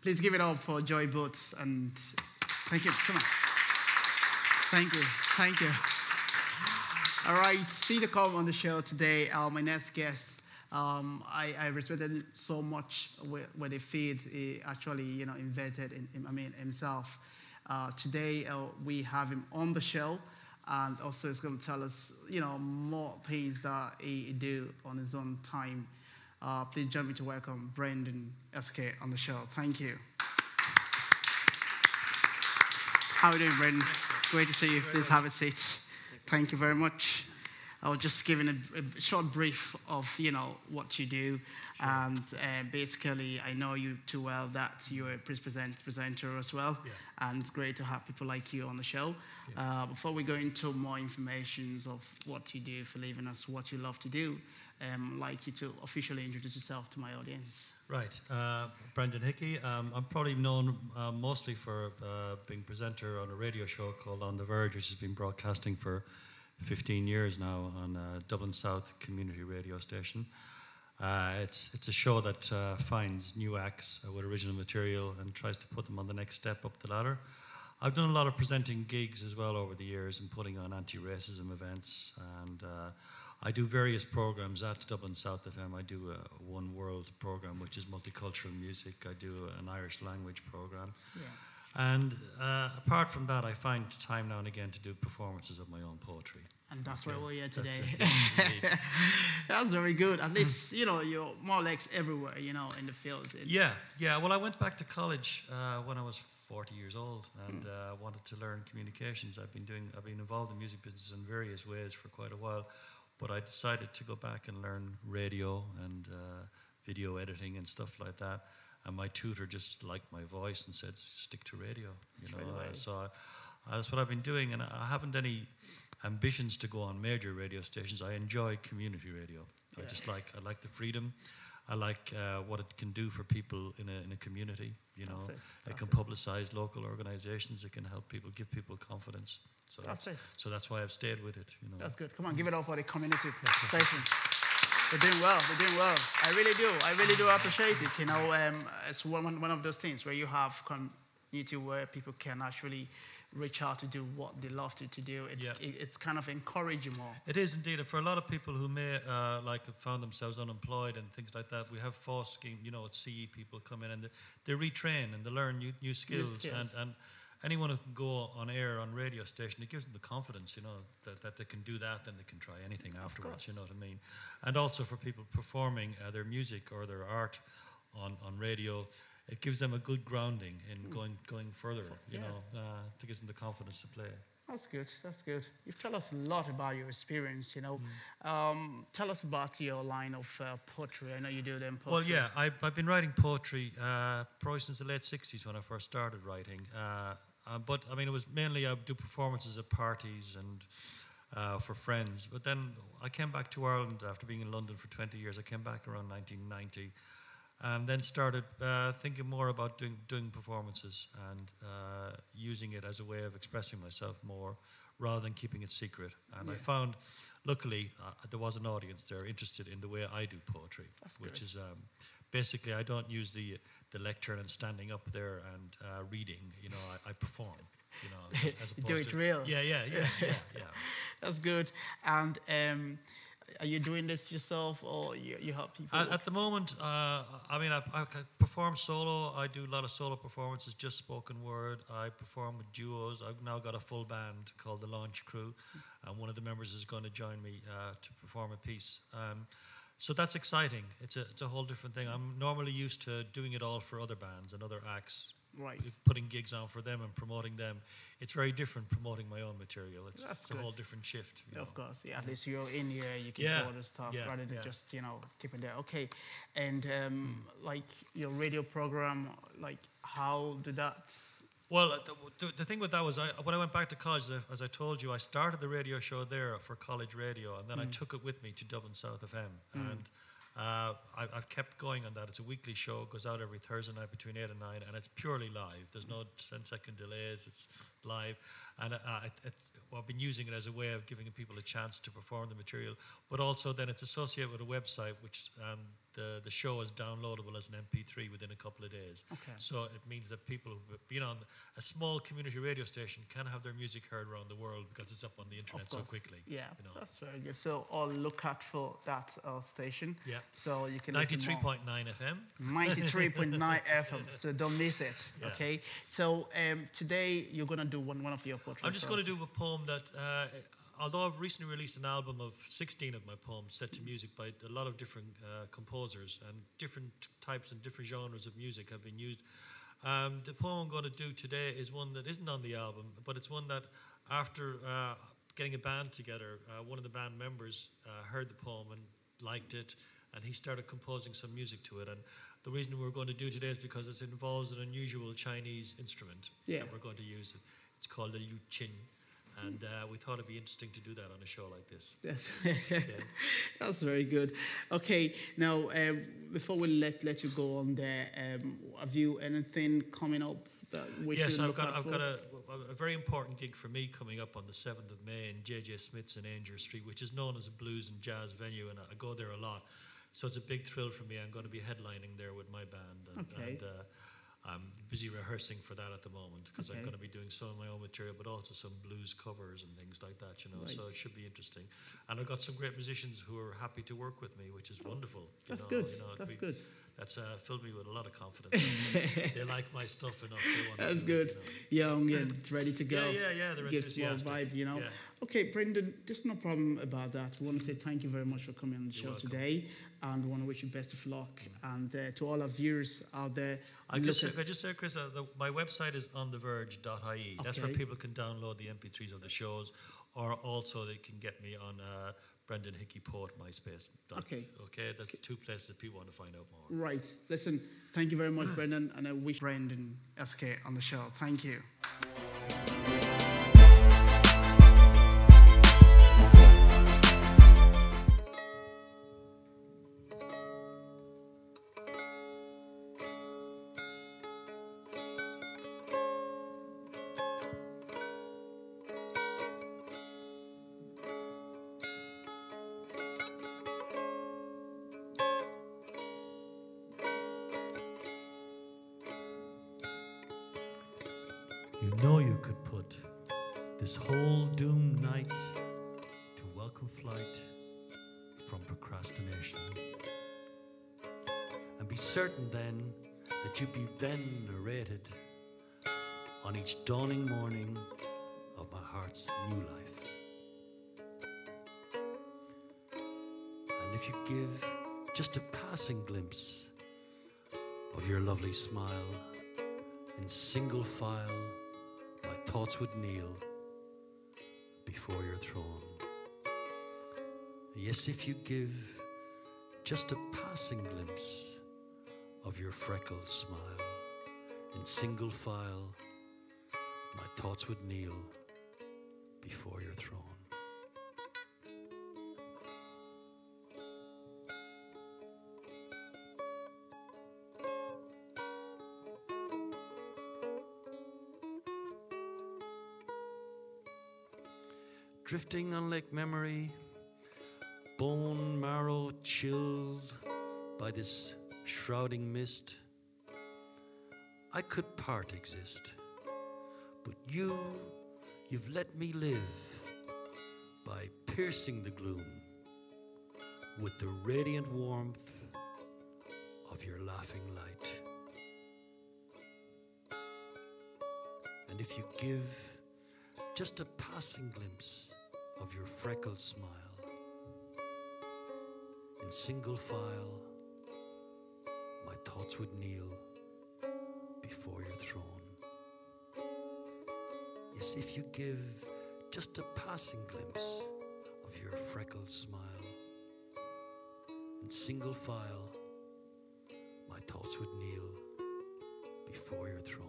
Please give it up for Joy Boots, and thank you. Come on. Thank you. Thank you. All right, still to come on the show today, my next guest. I respected so much with the feed. He actually, invented himself. Today we have him on the show, and also he's going to tell us, more things that he do on his own time. Please join me to welcome Brendan SK on the show. Thank you. How are you doing, Brendan? It's great to see you. Please have a seat. Thank you very much. I was just giving a short brief of, what you do. Sure. And basically, I know you too well that you're a presenter as well. Yeah. And it's great to have people like you on the show. Yeah. Before we go into more information of what you do for living us, what you love to do, I'd like you to officially introduce yourself to my audience. Right. Brendan Hickey. I'm probably known mostly for being presenter on a radio show called On the Verge, which has been broadcasting for 15 years now on Dublin South community radio station. It's a show that finds new acts with original material and tries to put them on the next step up the ladder. I've done a lot of presenting gigs as well over the years and putting on anti-racism events, and I do various programs at Dublin South FM. I do a One World program, which is multicultural music. I do an Irish language program. Yeah. And apart from that, I find time now and again to do performances of my own poetry. And that's why we're here today. That's very good. At least, you're more or less everywhere, in the field. Yeah. Well, I went back to college when I was 40 years old and wanted to learn communications. I've been involved in music business in various ways for quite a while, but I decided to go back and learn radio and video editing and stuff like that. And my tutor just liked my voice and said, stick to radio. So that's what I've been doing. And I haven't any ambitions to go on major radio stations. I enjoy community radio. Yeah. I like the freedom. I like what it can do for people in a community. It can publicize local organizations. It can help people, give people confidence. So that's why I've stayed with it. That's good. Come on, give it up for the community stations. They're doing well. I really do appreciate it. It's one of those things where you have community where people can actually reach out to do what they love to do. It's kind of encouraging more. It is indeed. For a lot of people who may have found themselves unemployed and things like that, we have FOSS scheme. It's CE people come in and they retrain and they learn new skills. And anyone who can go on air on radio station, it gives them the confidence, that they can do that, then they can try anything afterwards, you know what I mean? And also for people performing their music or their art on radio, it gives them a good grounding in going further, to give them the confidence to play. That's good. You've told us a lot about your experience, Tell us about your line of poetry. I know you do them poetry. Well, yeah, I've been writing poetry probably since the late 60s when I first started writing. But it was mainly I would do performances at parties and for friends. But then I came back to Ireland after being in London for 20 years. I came back around 1990 and then started thinking more about doing performances and using it as a way of expressing myself more rather than keeping it secret. And I found, luckily, there was an audience there interested in the way I do poetry, which is basically I don't use the lectern and standing up there and reading. I perform. As opposed do it real. Yeah. That's good. And are you doing this yourself, or you help people? At the moment, I perform solo. I do a lot of solo performances, just spoken word. I perform with duos. I've now got a full band called the Launch Crew, and one of the members is going to join me to perform a piece. So that's exciting. It's a whole different thing. I'm normally used to doing it all for other bands and other acts, putting gigs on for them and promoting them. It's very different promoting my own material. It's a whole different shift. Of course, yeah. At least you're in here, you can do other stuff rather than just keep it there. Okay, and like your radio program, like how did that? Well, the thing with that was when I went back to college, as I told you, I started the radio show there for college radio, and then I took it with me to Dublin South FM. And I've kept going on that. It's a weekly show. It goes out every Thursday night between 8 and 9, and it's purely live. There's no 10-second delays. It's live. And I've been using it as a way of giving people a chance to perform the material, but also then it's associated with a website which the show is downloadable as an MP3 within a couple of days. Okay. So it means that people who've been on a small community radio station can have their music heard around the world because it's up on the internet so quickly. Yeah, that's very good. So I'll look out for that station. Yeah. So you can 93.9 FM. 93.9 FM. So don't miss it. Yeah. Okay. So today you're gonna do one of your portraits. I'm just going to do a poem that, although I've recently released an album of 16 of my poems set to music by a lot of different composers, and different types and different genres of music have been used. The poem I'm going to do today is one that isn't on the album, but it's one that after getting a band together, one of the band members heard the poem and liked it, and he started composing some music to it. And the reason we're going to do today is because it involves an unusual Chinese instrument that we're going to use. It's called a liu qin. And we thought it'd be interesting to do that on a show like this. Yes, that's very good. Okay, now before we let you go on there, have you anything coming up that we should look out for? I've got a very important gig for me coming up on the 7th of May in J.J. Smith's in Ainger Street, which is known as a blues and jazz venue, and I go there a lot. So it's a big thrill for me. I'm going to be headlining there with my band. And I'm busy rehearsing for that at the moment because I'm going to be doing some of my own material, but also some blues covers and things like that, you know. So it should be interesting. And I've got some great musicians who are happy to work with me, which is wonderful. That's good. That's good. That's filled me with a lot of confidence. They like my stuff enough. They want That's to good. Do it, you know. Young and ready to go. Yeah. They're Gives more enthusiastic. vibe, you know. Yeah. Okay, Brendan, there's no problem about that. We want to say thank you very much for coming on the show today, and we want to wish you best of luck. And to all our viewers out there, I just say, Chris, my website is ontheverge.ie. That's where people can download the MP3s of the shows, or also they can get me on Brendan Hickey Poet MySpace. Okay, that's the two places people want to find out more. Right. Listen, thank you very much, Brendan, and I wish Brendan SK on the show. Thank you. You know you could put this whole doomed night to welcome flight from procrastination, and be certain then that you'd be then narrated on each dawning morning of my heart's new life. And if you give just a passing glimpse of your lovely smile in single file, my thoughts would kneel before your throne. Yes, if you give just a passing glimpse of your freckled smile in single file, my thoughts would kneel before your throne. Drifting on Lake Memory, bone marrow chilled by this shrouding mist, I could part exist, but you've let me live by piercing the gloom with the radiant warmth of your laughing light. And if you give just a passing glimpse of your freckled smile in single file, my thoughts would kneel before your throne. Yes, if you give just a passing glimpse of your freckled smile in single file, my thoughts would kneel before your throne.